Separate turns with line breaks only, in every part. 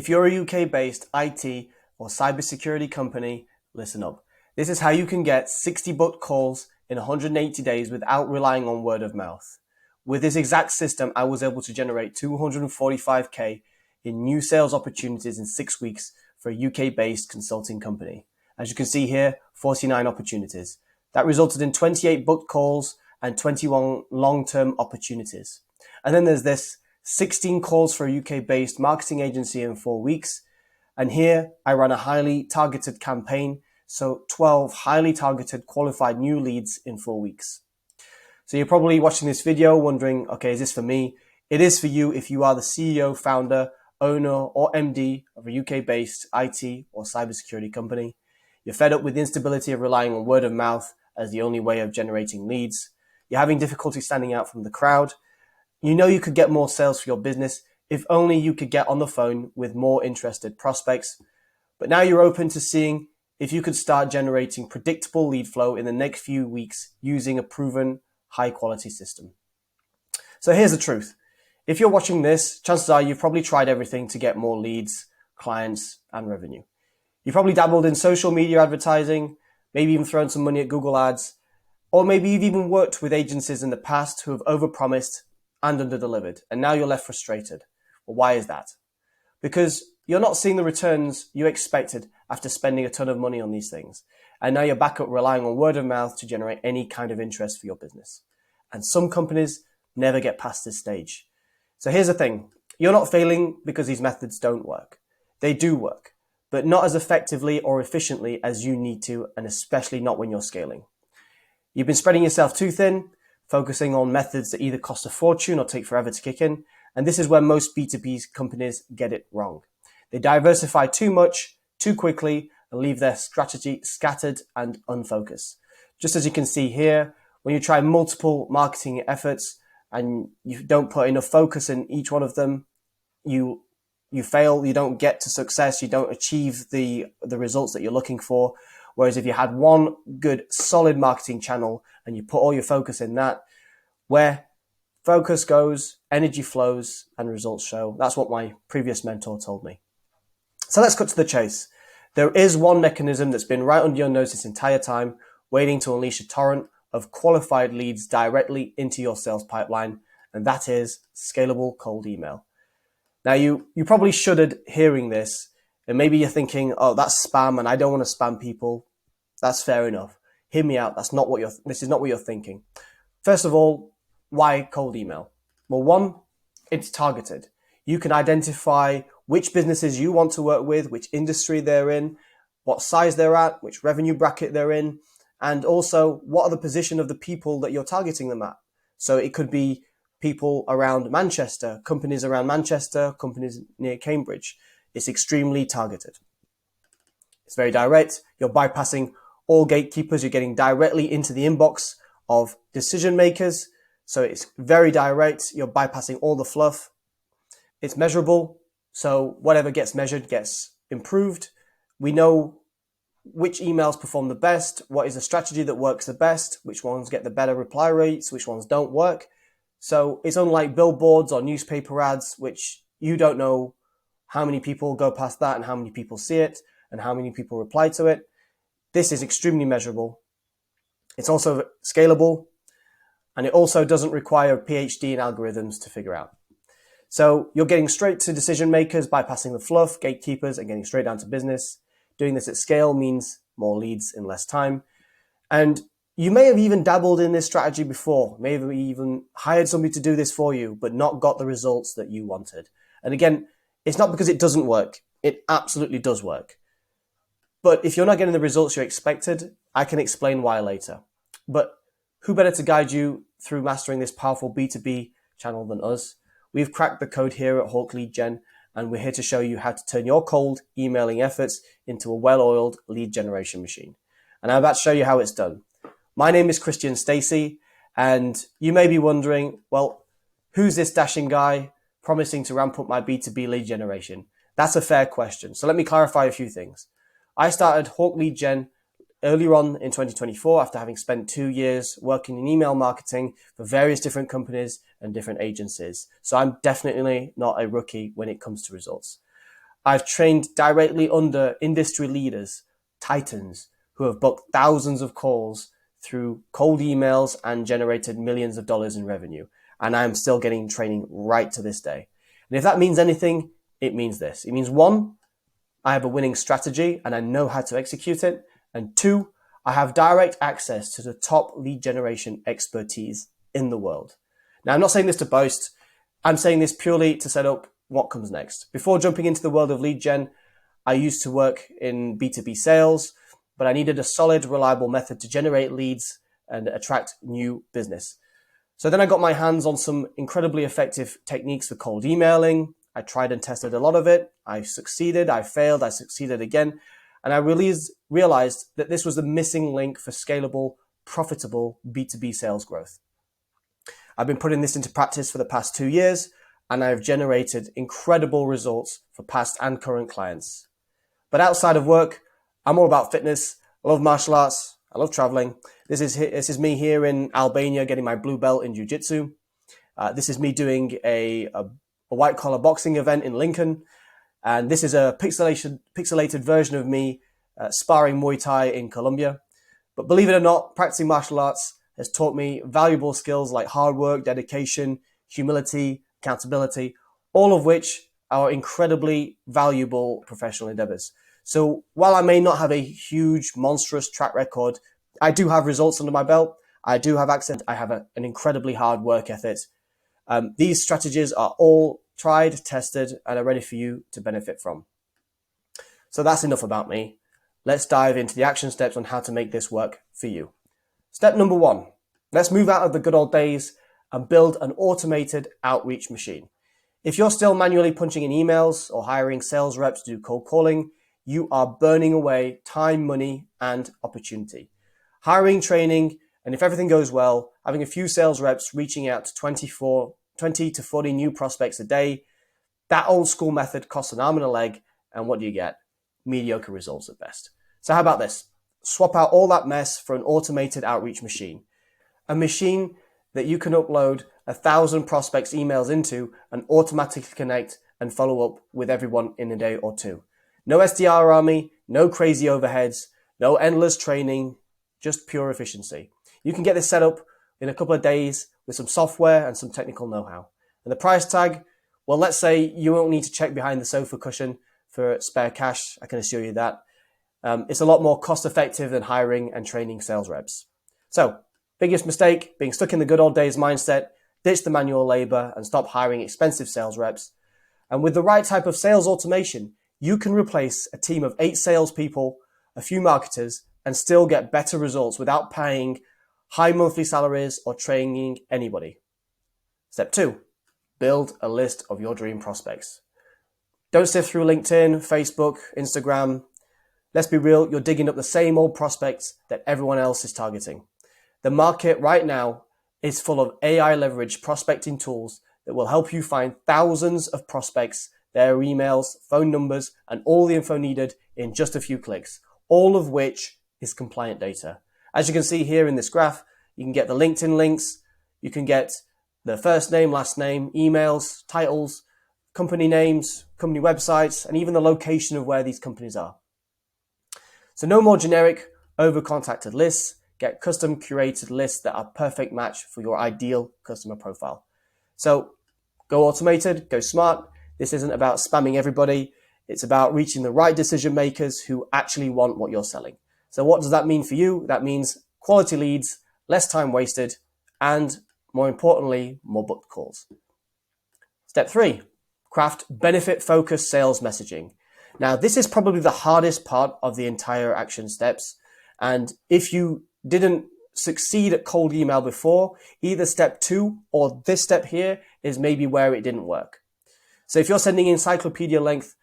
If you're a UK-based IT or cybersecurity company, listen up. This is how you can get 60 booked calls in 180 days without relying on word of mouth. With this exact system, I was able to generate 245k in new sales opportunities in 6 weeks for a UK-based consulting company. As you can see here, 49 opportunities. That resulted in 28 booked calls and 21 long-term opportunities. And then there's this 16 calls for a UK-based marketing agency in 4 weeks. And here I ran a highly targeted campaign. So 12 highly targeted qualified new leads in 4 weeks. So you're probably watching this video wondering, okay, is this for me? It is for you if you are the CEO, founder, owner, or MD of a UK-based IT or cybersecurity company. You're fed up with the instability of relying on word of mouth as the only way of generating leads. You're having difficulty standing out from the crowd. You know you could get more sales for your business if only you could get on the phone with more interested prospects. But now you're open to seeing if you could start generating predictable lead flow in the next few weeks using a proven high-quality system. So here's the truth. If you're watching this, chances are you've probably tried everything to get more leads, clients, and revenue. You've probably dabbled in social media advertising, maybe even thrown some money at Google Ads, or maybe you've even worked with agencies in the past who have overpromised and underdelivered, and now you're left frustrated. Well, why is that? Because you're not seeing the returns you expected after spending a ton of money on these things. And now you're back up relying on word of mouth to generate any kind of interest for your business. And some companies never get past this stage. So here's the thing. You're not failing because these methods don't work. They do work, but not as effectively or efficiently as you need to, and especially not when you're scaling. You've been spreading yourself too thin, focusing on methods that either cost a fortune or take forever to kick in. And this is where most B2B companies get it wrong. They diversify too much, too quickly, and leave their strategy scattered and unfocused. Just as you can see here, when you try multiple marketing efforts and you don't put enough focus in each one of them, you fail, you don't get to success, you don't achieve the results that you're looking for. Whereas if you had one good, solid marketing channel and you put all your focus in that, where focus goes, energy flows, and results show. That's what my previous mentor told me. So let's cut to the chase. There is one mechanism that's been right under your nose this entire time, waiting to unleash a torrent of qualified leads directly into your sales pipeline, and that is scalable cold email. Now, you probably shuddered hearing this, and maybe you're thinking, oh, that's spam, and I don't want to spam people. That's fair enough. Hear me out. This is not what you're thinking. First of all, why cold email? Well, one, it's targeted. You can identify which businesses you want to work with, which industry they're in, what size they're at, which revenue bracket they're in, and also what are the position of the people that you're targeting them at. So it could be people around Manchester, companies around Manchester, companies near Cambridge. It's extremely targeted. It's very direct. You're bypassing all gatekeepers. You're getting directly into the inbox of decision makers. So it's very direct. You're bypassing all the fluff. It's measurable. So whatever gets measured gets improved. We know which emails perform the best, what is the strategy that works the best, which ones get the better reply rates, which ones don't work. So it's unlike billboards or newspaper ads, which you don't know how many people go past that and how many people see it and how many people reply to it. This is extremely measurable. It's also scalable, and it also doesn't require a PhD in algorithms to figure out. So you're getting straight to decision makers, bypassing the fluff, gatekeepers, and getting straight down to business. Doing this at scale means more leads in less time. And you may have even dabbled in this strategy before, may have even hired somebody to do this for you, but not got the results that you wanted. And again, it's not because it doesn't work. It absolutely does work. But if you're not getting the results you expected, I can explain why later. But who better to guide you through mastering this powerful B2B channel than us? We've cracked the code here at Hawk Lead Gen, and we're here to show you how to turn your cold emailing efforts into a well-oiled lead generation machine. And I'm about to show you how it's done. My name is Christian Stacey, and you may be wondering, well, who's this dashing guy promising to ramp up my B2B lead generation? That's a fair question. So let me clarify a few things. I started Hawk Lead Gen earlier on in 2024 after having spent 2 years working in email marketing for various different companies and different agencies. So I'm definitely not a rookie when it comes to results. I've trained directly under industry leaders, titans, who have booked thousands of calls through cold emails and generated millions of dollars in revenue. And I am still getting training right to this day. And if that means anything, it means this. It means one, I have a winning strategy and I know how to execute it. And two, I have direct access to the top lead generation expertise in the world. Now, I'm not saying this to boast. I'm saying this purely to set up what comes next. Before jumping into the world of lead gen, I used to work in B2B sales, but I needed a solid, reliable method to generate leads and attract new business. So then I got my hands on some incredibly effective techniques for cold emailing. I tried and tested a lot of it. I succeeded, I failed, I succeeded again. And I realized that this was the missing link for scalable, profitable B2B sales growth. I've been putting this into practice for the past 2 years, and I've generated incredible results for past and current clients. But outside of work, I'm all about fitness. I love martial arts. I love traveling. This is me here in Albania getting my blue belt in jiu-jitsu. This is me doing a white collar boxing event in Lincoln. And this is a pixelated version of me sparring Muay Thai in Colombia. But believe it or not, practicing martial arts has taught me valuable skills like hard work, dedication, humility, accountability, all of which are incredibly valuable professional endeavors. So while I may not have a huge, monstrous track record, I do have results under my belt. I do have accent. I have an incredibly hard work ethic. These strategies are all tried, tested, and are ready for you to benefit from. So that's enough about me. Let's dive into the action steps on how to make this work for you. Step number 1, let's move out of the good old days and build an automated outreach machine. If you're still manually punching in emails or hiring sales reps to do cold calling, you are burning away time, money, and opportunity. Hiring, training, and if everything goes well, having a few sales reps reaching out to 20 to 40 new prospects a day, that old school method costs an arm and a leg, and what do you get? Mediocre results at best. So how about this? Swap out all that mess for an automated outreach machine. A machine that you can upload 1,000 prospects' emails into and automatically connect and follow up with everyone in a day or two. No SDR army, no crazy overheads, no endless training, just pure efficiency. You can get this set up in a couple of days with some software and some technical know-how. And the price tag, well, let's say you won't need to check behind the sofa cushion for spare cash. I can assure you that. It's a lot more cost-effective than hiring and training sales reps. So, biggest mistake, being stuck in the good old days mindset, ditch the manual labor and stop hiring expensive sales reps. And with the right type of sales automation, you can replace a team of 8 salespeople, a few marketers, and still get better results without paying high monthly salaries or training anybody. Step 2, build a list of your dream prospects. Don't sift through LinkedIn, Facebook, Instagram. Let's be real, you're digging up the same old prospects that everyone else is targeting. The market right now is full of AI leveraged prospecting tools that will help you find thousands of prospects, their emails, phone numbers, and all the info needed in just a few clicks, all of which is compliant data. As you can see here in this graph, you can get the LinkedIn links, you can get the first name, last name, emails, titles, company names, company websites, and even the location of where these companies are. So no more generic, over-contacted lists. Get custom curated lists that are perfect match for your ideal customer profile. So go automated, go smart. This isn't about spamming everybody. It's about reaching the right decision makers who actually want what you're selling. So what does that mean for you? That means quality leads, less time wasted, and more importantly, more booked calls. Step 3, craft benefit-focused sales messaging. Now, this is probably the hardest part of the entire action steps. And if you didn't succeed at cold email before, either step 2 or this step here is maybe where it didn't work. So if you're sending encyclopedia length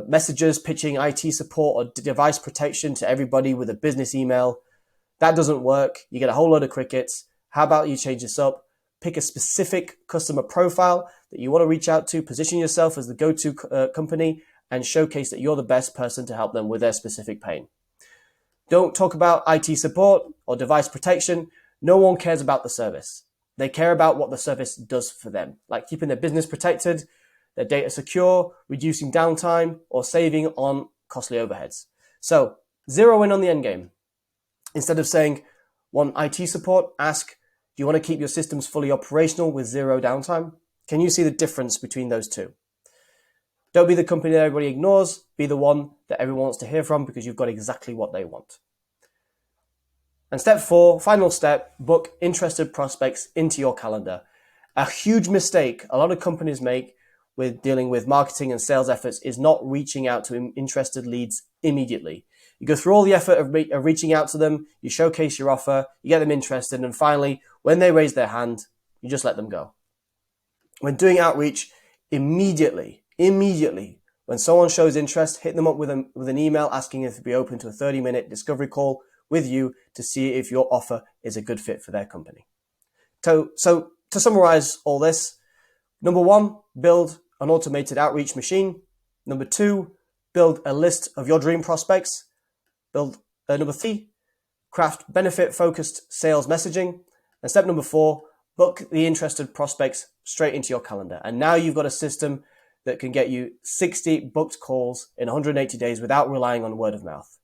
messages pitching IT support or device protection to everybody with a business email, that doesn't work. You get a whole load of crickets. How about you change this up? Pick a specific customer profile that you want to reach out to, position yourself as the go-to company, and showcase that you're the best person to help them with their specific pain. Don't talk about IT support or device protection. No one cares about the service. They care about what the service does for them, like keeping their business protected. their data secure, reducing downtime, or saving on costly overheads. So zero in on the end game. Instead of saying, want IT support, ask, do you want to keep your systems fully operational with zero downtime? Can you see the difference between those two? Don't be the company that everybody ignores, be the one that everyone wants to hear from because you've got exactly what they want. And step 4, final step, book interested prospects into your calendar. A huge mistake a lot of companies make with dealing with marketing and sales efforts is not reaching out to interested leads immediately. You go through all the effort of reaching out to them, you showcase your offer, you get them interested, and finally, when they raise their hand, you just let them go. When doing outreach, immediately, when someone shows interest, hit them up with an email asking if they'd be open to a 30-minute discovery call with you to see if your offer is a good fit for their company. So to summarize all this, number 1, build an automated outreach machine. Number 2, build a list of your dream prospects. Number 3, craft benefit-focused sales messaging. And step number 4, book the interested prospects straight into your calendar. And now you've got a system that can get you 60 booked calls in 180 days without relying on word of mouth.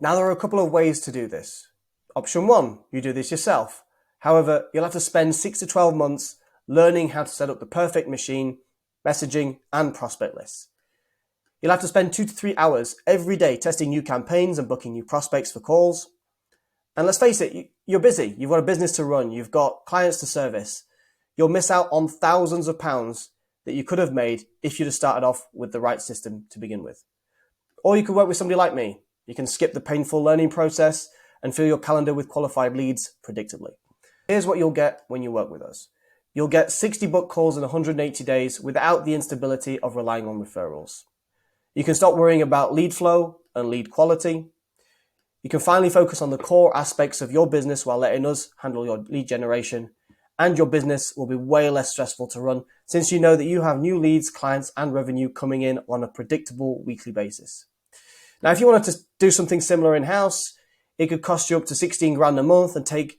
Now, there are a couple of ways to do this. Option 1, you do this yourself. However, you'll have to spend 6 to 12 months learning how to set up the perfect machine, messaging, and prospect lists. You'll have to spend 2 to 3 hours every day testing new campaigns and booking new prospects for calls. And let's face it, you're busy. You've got a business to run. You've got clients to service. You'll miss out on thousands of pounds that you could have made if you'd have started off with the right system to begin with. Or you could work with somebody like me. You can skip the painful learning process and fill your calendar with qualified leads predictably. Here's what you'll get when you work with us. You'll get 60 book calls in 180 days without the instability of relying on referrals. You can stop worrying about lead flow and lead quality. You can finally focus on the core aspects of your business while letting us handle your lead generation, and your business will be way less stressful to run since you know that you have new leads, clients, and revenue coming in on a predictable weekly basis. Now, if you wanted to do something similar in-house, it could cost you up to 16 grand a month and take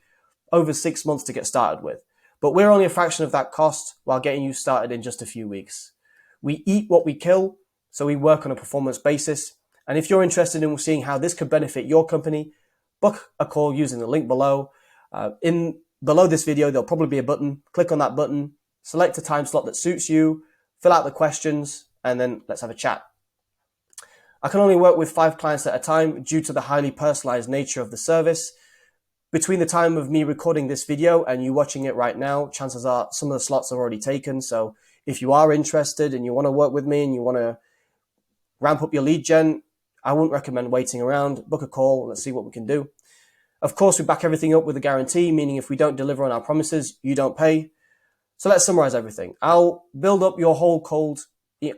over 6 months to get started with. But we're only a fraction of that cost while getting you started in just a few weeks. We eat what we kill, so we work on a performance basis. And if you're interested in seeing how this could benefit your company, book a call using the link below. Below this video, there'll probably be a button. Click on that button, select a time slot that suits you, fill out the questions, and then let's have a chat. I can only work with 5 clients at a time due to the highly personalized nature of the service. Between the time of me recording this video and you watching it right now, chances are some of the slots are already taken. So if you are interested and you want to work with me and you want to ramp up your lead gen, I wouldn't recommend waiting around. Book a call. Let's see what we can do. Of course, we back everything up with a guarantee, meaning if we don't deliver on our promises, you don't pay. So let's summarize everything. I'll build up your whole cold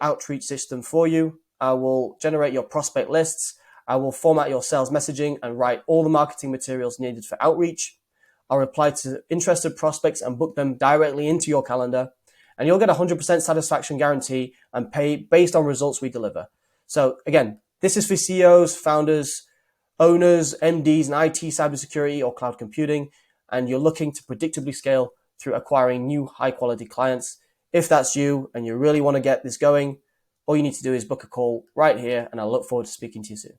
outreach system for you. I will generate your prospect lists. I will format your sales messaging and write all the marketing materials needed for outreach. I'll reply to interested prospects and book them directly into your calendar. And you'll get a 100% satisfaction guarantee and pay based on results we deliver. So again, this is for CEOs, founders, owners, MDs in IT, cybersecurity, or cloud computing, and you're looking to predictably scale through acquiring new high-quality clients. If that's you and you really want to get this going, all you need to do is book a call right here, and I look forward to speaking to you soon.